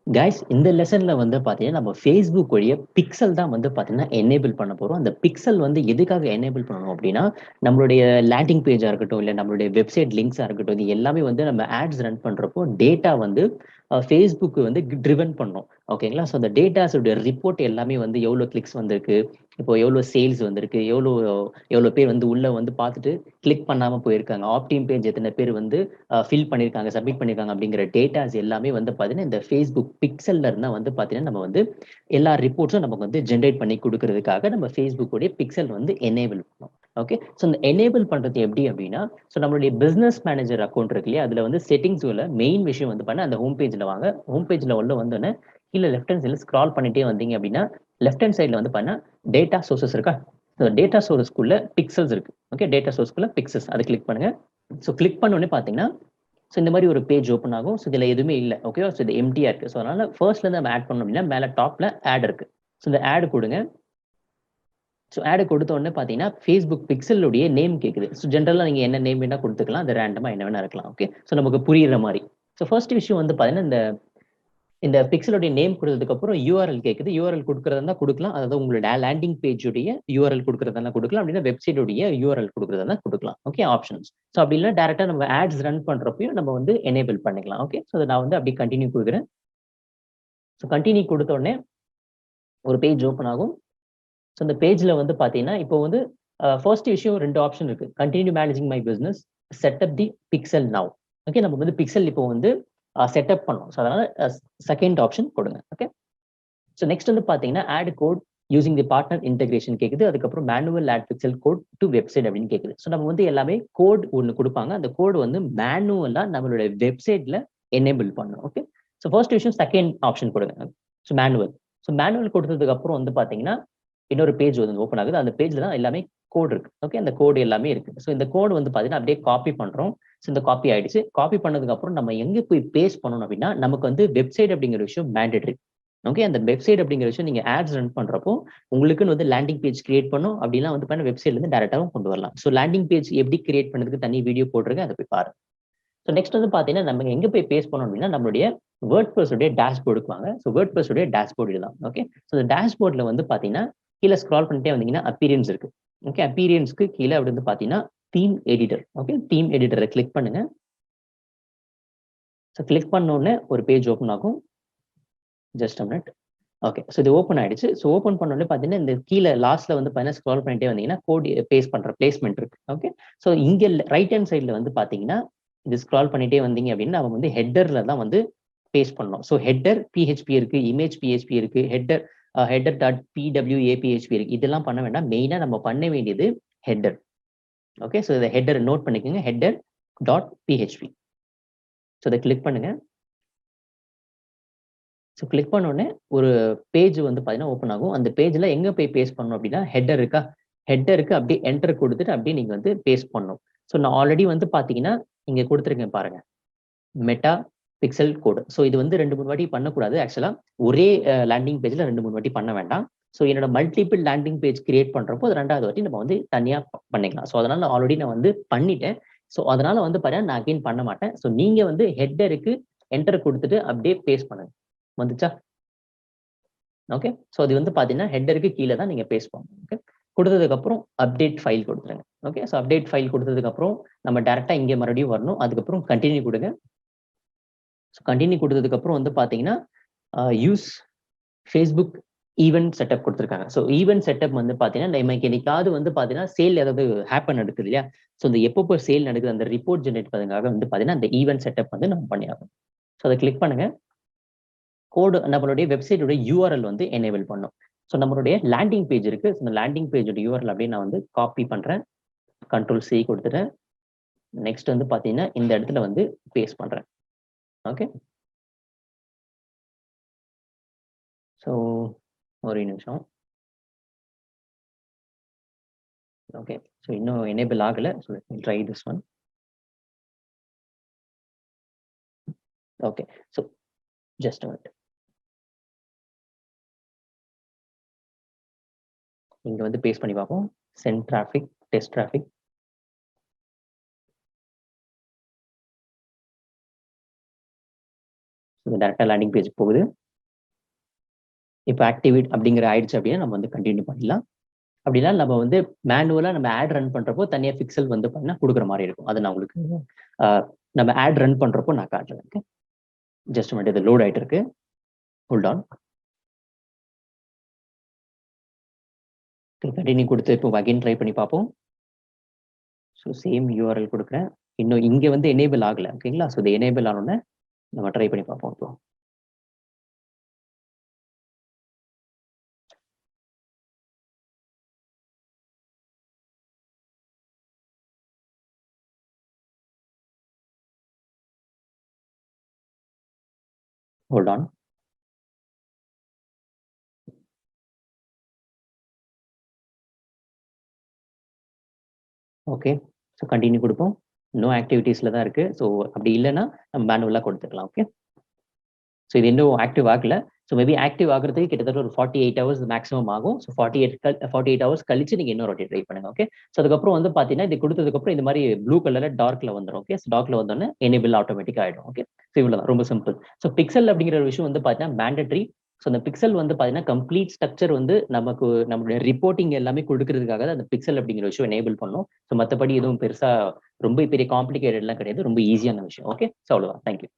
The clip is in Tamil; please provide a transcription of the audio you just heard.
கைஸ் இந்த லெசன்ல வந்து பாத்தீங்கன்னா நம்ம ஃபேஸ்புக் வழிய பிக்சல் தான் வந்து பாத்தீங்கன்னா எனேபிள் பண்ண போறோம். அந்த பிக்சல் வந்து எதுக்காக எனேபிள் பண்ணணும் அப்படின்னா, நம்மளுடைய லேண்டிங் பேஜா இருக்கட்டும், இல்ல நம்மளுடைய வெப்சைட் லிங்க்ஸா இருக்கட்டும், இது எல்லாமே வந்து நம்ம ஆட்ஸ் ரன் பண்றப்போ டேட்டா வந்து ஃபேஸ்புக் வந்து ட்ரிவன் பண்ணும். ஓகேங்களா? ஸோ அந்த டேட்டாஸோட ரிப்போர்ட் எல்லாமே வந்து எவ்வளோ கிளிக்ஸ் வந்திருக்கு, இப்போ எவ்வளோ சேல்ஸ் வந்திருக்கு, எவ்வளோ பேர் வந்து உள்ள வந்து பார்த்துட்டு கிளிக் பண்ணாம போயிருக்காங்க, ஆப்டின் பேஜ் எத்தனை பேர் வந்து ஃபில் பண்ணியிருக்காங்க, சப்மிட் பண்ணியிருக்காங்க அப்படிங்கிற டேட்டாஸ் எல்லாமே வந்து பார்த்தீங்கன்னா இந்த ஃபேஸ்புக் பிக்சல்ல இருந்தா வந்து பார்த்தீங்கன்னா நம்ம வந்து எல்லா ரிப்போர்ட்ஸும் நமக்கு வந்து ஜென்ரேட் பண்ணி கொடுக்கறதுக்காக நம்ம ஃபேஸ்புக்குடைய பிக்சல் வந்து எனேபிள் பண்ணோம். ஓகே, ஸோ இந்த எனேபிள் பண்றது எப்படி அப்படின்னா, ஸோ நம்மளுடைய பிசினஸ் மேனேஜர் அக்கௌண்ட் இருக்கு இல்லையா, அதுல வந்து செட்டிங்ஸ் உள்ள மெயின் விஷயம் வந்து பண்ண அந்த ஹோம் பேஜ்ல வாங்க. ஹோம் பேஜ்ல உள்ள வந்தோடனே கீழே லெஃப்ட் ஹேண்ட் சைடில் ஸ்க்ரால் பண்ணிட்டே வந்தீங்க அப்படின்னா லெஃப்ட் ஹேண்ட் சைடில் வந்து பண்ண டேட்டா சோர்சஸ் இருக்கா, டேட்டா சோர்ஸ்க்குள்ள பிக்சல்ஸ் இருக்கு. ஓகே, டேட்டா சோர்ஸ்க்குள்ள பிக்சல்ஸ் அதை கிளிக் பண்ணுங்க. ஸோ கிளிக் பண்ண உடனே பார்த்தீங்கன்னா ஸோ இந்த மாதிரி ஒரு பேஜ் ஓப்பன் ஆகும். ஸோ இதில் எதுவுமே இல்லை. ஓகேவா? ஸோ இது எம்டியா இருக்கு. ஸோ அதனால ஃபர்ஸ்ட்லேருந்து நம்ம ஆட் பண்ணோம் அப்படின்னா மேலே டாப்ல ஆட் இருக்கு. ஸோ இந்த ஆடு கொடுங்க. ஸோ ஆடு கொடுத்த உடனே பார்த்தீங்கன்னா ஃபேஸ்புக் பிக்சலுடைய நேம் கேட்குது. ஸோ ஜென்ரலாக நீங்கள் என்ன நேம் வேணா கொடுத்துக்கலாம். அது ரேண்டமாக என்ன வேணா இருக்கலாம். ஓகே, ஸோ நமக்கு புரியுற மாதிரி. ஸோ ஃபர்ஸ்ட் விஷயம் வந்து பார்த்தீங்கன்னா இந்த இந்த பிக்சலுடைய நேம் கொடுத்ததுக்கு அப்புறம் யூஆர்எல் கேட்குது. யூஆர்எல் கொடுக்கறதா கொடுக்கலாம். அதாவது உங்களோட லேண்டிங் பேஜுடைய யூஆர்எல் கொடுக்கறதா கொடுக்கலாம். அப்படின்னா வெப்சைட்டுடைய யூஆர்எல் கொடுக்கறதா கொடுக்கலாம். Okay, options. ஸோ அப்படி இல்லை டேரக்டா நம்ம ஆட்ஸ் ரன் பண்றப்பையும் நம்ம வந்து எனேபிள் பண்ணிக்கலாம். ஓகே, ஸோ நான் வந்து அப்படி கண்டினியூ கொடுக்குறேன். ஸோ கண்டினியூ கொடுத்த உடனே ஒரு பேஜ் ஓப்பன் ஆகும். ஸோ அந்த பேஜ்ல வந்து பாத்தீங்கன்னா இப்போ வந்து ஃபர்ஸ்ட் விஷயம் ரெண்டு ஆப்ஷன் இருக்கு. Continue managing my business, setup the pixel now. Okay, நம்ம வந்து பிக்சல் இப்போ வந்து செட்டப் பண்ணோம். ஸோ அதனால செகண்ட் ஆப்ஷன் கொடுங்க. ஓகே, ஸோ நெக்ஸ்ட் வந்து பாத்தீங்கன்னா add code using the partner integration கேக்குது. அதுக்கப்புறம் manual add pixel code to website அப்படின்னு கேக்குது. ஸோ நம்ம வந்து எல்லாமே கோட் ஒன்று கொடுப்பாங்க. அந்த கோட் வந்து மேனுவலா நம்மளுடைய வெப்சைட்ல எனேபிள் பண்ணணும். ஓகே, ஸோ ஃபர்ஸ்ட் விஷயம் செகண்ட் ஆப்ஷன் கொடுங்க. So manual. ஸோ மேனுவல் கொடுத்ததுக்கு அப்புறம் வந்து பாத்தீங்கன்னா இன்னொரு பேஜ் வந்து ஓப்பன் ஆகுது. அந்த பேஜ்ல தான் எல்லாமே கோட் இருக்கு. ஓகே, அந்த கோடு எல்லாமே இருக்கு. ஸோ இந்த கோடு வந்து பாத்தீங்கன்னா அப்படியே காப்பி பண்றோம். ஸோ இந்த காப்பி ஆயிடுச்சு. காப்பி பண்ணதுக்கு அப்புறம் நம்ம எங்க போய் பேஸ்ட் பண்ணணும் அப்படின்னா நமக்கு வந்து வெப்சைட் அப்படிங்கிற விஷயம் மேண்டேட்டரி. ஓகே, அந்த வெப்சைட் அப்படிங்கிற விஷயம் நீங்க ஆட்ஸ் ரன் பண்றப்போ உங்களுக்குன்னு வந்து லேண்டிங் பேஜ் கிரியேட் பண்ணும். அப்படின்னா வந்து பண்ண வெப்சைட்ல இருந்து டேரக்டாவும் கொண்டு வரலாம். ஸோ லேண்டிங் பேஜ் எப்படி கிரியேட் பண்ணதுக்கு தனி வீடியோ போட்டிருக்கேன், அதை போய் பாருங்க. ஸோ நெக்ஸ்ட் வந்து பாத்தீங்கன்னா நம்ம எங்க போய் பேஸ்ட் பண்ணோம் அப்படின்னா நம்மளுடைய வேர்ட்பிரஸ் உடைய டேஷ்போர்டுக்கு வாங்க. ஸோ வேர்ட்பிரஸ் உடைய டேஷ்போர்டு இதுதான். ஓகே, ஸோ இந்த டேஷ்போர்ட்ல வந்து பாத்தீங்கன்னா கீழே ஸ்க்ரால் பண்ணிட்டே வந்தீங்கன்னா அப்பீரியன்ஸ் இருக்கு. ஓகே, அப்பீரியன்ஸ்க்கு கீழே அப்படி வந்து பாத்தீங்கன்னா தீம் எடிட்டர். ஓகே, தீம் எடிட்டரை கிளிக் பண்ணுங்க. ஸோ கிளிக் பண்ண உடனே ஒரு பேஜ் ஓப்பன் ஆகும். Just a minute. Okay, so இது ஓப்பன் ஆயிடுச்சு. ஸோ ஓப்பன் பண்ண உடனே பாத்தீங்கன்னா இந்த கீழே லாஸ்ட்ல வந்து பாத்தீங்கன்னா ஸ்க்ரால் பண்ணிட்டே வந்தீங்கன்னா கோட் பேஸ்ட் பண்ற பிளேஸ்மெண்ட் இருக்கு. ஓகே, ஸோ இங்க ரைட் ஹேண்ட் சைட்ல வந்து பாத்தீங்கன்னா இது ஸ்க்ரால் பண்ணிட்டே வந்தீங்க அப்படின்னா நம்ம வந்து ஹெட்டர்ல தான் வந்து பேஸ்ட் பண்ணணும். ஸோ ஹெட்டர் பிஹெச்பி இருக்கு, இமேஜ் பிஹெச்பி இருக்கு, ஹெட்டர் டாட் பிடபிள்யூஏபிஹெச்பி இருக்கு. இதெல்லாம் பண்ண வேண்டாம். மெயினா நம்ம பண்ண வேண்டியது ஹெட்டர். ஓகே, ஸோ இதை ஹெட்டர் நோட் பண்ணிக்கோங்க. Header dot PHP. ஸோ இதை கிளிக் பண்ணுங்க. ஸோ கிளிக் பண்ண உடனே ஒரு பேஜ் வந்து பார்த்தீங்கன்னா ஓப்பன் ஆகும். அந்த பேஜ்ல எங்க போய் பேஸ்ட் பண்ணணும் அப்படின்னா ஹெட்டர் இருக்கா, ஹெட்டருக்கு அப்படியே என்டர் கொடுத்துட்டு அப்படியே நீங்க வந்து பேஸ்ட் பண்ணணும். ஸோ நான் ஆல்ரெடி வந்து பார்த்தீங்கன்னா இங்க கொடுத்துருக்கேன் பாருங்க, மெட்டா பிக்சல் கோடு. ஸோ இது வந்து 2-3 வாட்டி பண்ணக்கூடாது. ஆக்சுவலா ஒரே லேண்டிங் பேஜ்ல 2-3 வாட்டி பண்ண வேண்டாம். ஸோ என்னோட மல்டிபிள் லேண்டிங் பேஜ் கிரியேட் பண்றப்போ அது 2வது வாட்டி நம்ம வந்து தனியா பண்ணிக்கலாம். ஸோ அதனால ஆல்ரெடி நான் வந்து பண்ணிட்டேன். ஸோ அதனால வந்து பாத்தீங்கன்னா நான் அகைன் பண்ண மாட்டேன். ஸோ நீங்க வந்து ஹெட்டருக்கு என்டர் கொடுத்துட்டு அப்படியே பேஸ்ட் பண்ணுங்க. வந்துச்சா? ஓகே, ஸோ அது வந்து பாத்தீங்கன்னா ஹெட்டருக்கு கீழே தான் நீங்க பேஸ்ட் பண்ணணும். ஓகே, கொடுத்ததுக்கு அப்புறம் அப்டேட் ஃபைல் கொடுத்துருங்க. ஓகே, ஸோ அப்டேட் ஃபைல் கொடுத்ததுக்கு அப்புறம் நம்ம டேரக்டா இங்க மறுபடியும் வரணும். அதுக்கப்புறம் கண்டினியூ கொடுங்க. ஸோ கண்டினியூ கொடுத்ததுக்கு அப்புறம் வந்து பாத்தீங்கன்னா யூஸ் ஃபேஸ்புக் ஈவென்ட் செட்டப் கொடுத்துருக்காங்க. ஸோ ஈவென்ட் செட்டப் வந்து பாத்தீங்கன்னா நமக்கு என்னைக்காவது வந்து பாத்தீங்கன்னா சேல் ஏதாவது ஹேப்பன் நடக்குது இல்லையா, ஸோ இந்த எப்போ சேல் நடக்குது அந்த ரிப்போர்ட் ஜெனரேட் பண்ணதுக்காக வந்து பாத்தீங்கன்னா அந்த ஈவென்ட் செட்டப் வந்து நம்ம பண்ணியாகணும். ஸோ அதை கிளிக் பண்ணுங்க. கோடு நம்மளுடைய வெப்சைட்டோட யூஆர்எல் வந்து எனேபிள் பண்ணும். ஸோ நம்மளுடைய லேண்டிங் பேஜ் இருக்கு. இந்த லேண்டிங் பேஜோட யூஆர்எல் அப்படியே நான் வந்து காப்பி பண்றேன். Ctrl+C கொடுத்துட்டேன். நெக்ஸ்ட் வந்து பாத்தீங்கன்னா இந்த இடத்துல வந்து பேஸ்ட் பண்றேன். ஓகே, ஸோ ஒரு நிமிஷம். ஓகே, ஸோ இன்னும் எனேபிள் ஆகல. So try this one. Okay, so just a minute. இங்க வந்து பேஸ்ட் பண்ணி பார்ப்போம். Send traffic, test traffic. டேரக்டா லேண்டிங் பேஜ் போகுது. இப்போ ஆக்டிவேட் அப்படிங்கிற ஆயிடுச்சு அப்படின்னா நம்ம வந்து கண்டினியூ பண்ணிடலாம். அப்படின்னா நம்ம வந்து மேனுவலா நம்ம ஆட் ரன் பண்றப்போ தனியா பிக்சல் வந்து பார்த்தீங்கன்னா கொடுக்குற மாதிரி இருக்கும். அது நான் உங்களுக்கு நம்ம ஆட் ரன் பண்றப்போ நான் காட்டுறேன். ஓகே, ஜஸ்ட் மட்டும் இது லோட் ஆயிட்டு இருக்கு. Hold on. கண்டினியூ கொடுத்து இப்போ அகைன் ட்ரை பண்ணி பார்ப்போம். ஸோ சேம் யூஆர்எல் கொடுக்குறேன். இன்னும் இங்கே வந்து எனேபிள் ஆகலை. ஓகேங்களா? ஸோ இது எனேபிள் ஆனோடனே நம்ம ட்ரை பண்ணி பார்ப்போம். இப்போ hold on. Okay, so continue கொடுப்போம். நோ ஆக்டிவிட்டீஸ்ல தான் இருக்கு. ஸோ அப்படி இல்லைன்னா நம்ம மேனுவலாக கொடுத்துக்கலாம். ஓகே, ஸோ இது இன்னும் ஆக்டிவ் ஆகல. ஸோ மேபி ஆக்டிவ் ஆகிறதுக்கு கிட்டத்தட்ட ஒரு 48 ஹவர்ஸ் மேக்ஸிமம் ஆகும். ஸோ 48 ஹவர்ஸ் கழிச்சு நீங்க இன்னொரு வாட்டி ட்ரை பண்ணுங்க. ஓகே, ஸோ அதுக்கப்புறம் வந்து பார்த்தீங்கன்னா இது கொடுத்ததுக்கப்புறம் இந்த மாதிரி ப்ளூ கலர்ல டார்க்ல வந்துடும். ஓகே, ஸோ டார்க்ல வந்தோடனே எனேபிள் ஆட்டோமேட்டிக் ஆகிடும். ஓகே, ஸோ இவ்வளோதான், ரொம்ப சிம்பிள். ஸோ பிக்சல் அப்படிங்கிற ஒரு விஷயம் வந்து பார்த்தீங்கன்னா மேண்டட்ரி. ஸோ அந்த பிக்சல் வந்து பார்த்தீங்கன்னா கம்ப்ளீட் ஸ்ட்ரக்சர் வந்து நமக்கு நம்மளுடைய ரிப்போர்ட்டிங் எல்லாமே கொடுக்கறதுக்காக தான் அந்த பிக்சல் அப்படிங்கிற விஷயம் எனேபிள் பண்ணும். ஸோ மற்றபடி எதுவும் பெருசா ரொம்ப பெரிய காம்ப்ளிகேட்டட்லாம் கிடையாது. ரொம்ப ஈஸியான விஷயம். ஓகே, ஸோ அவ்வளோதான். தேங்க்யூ.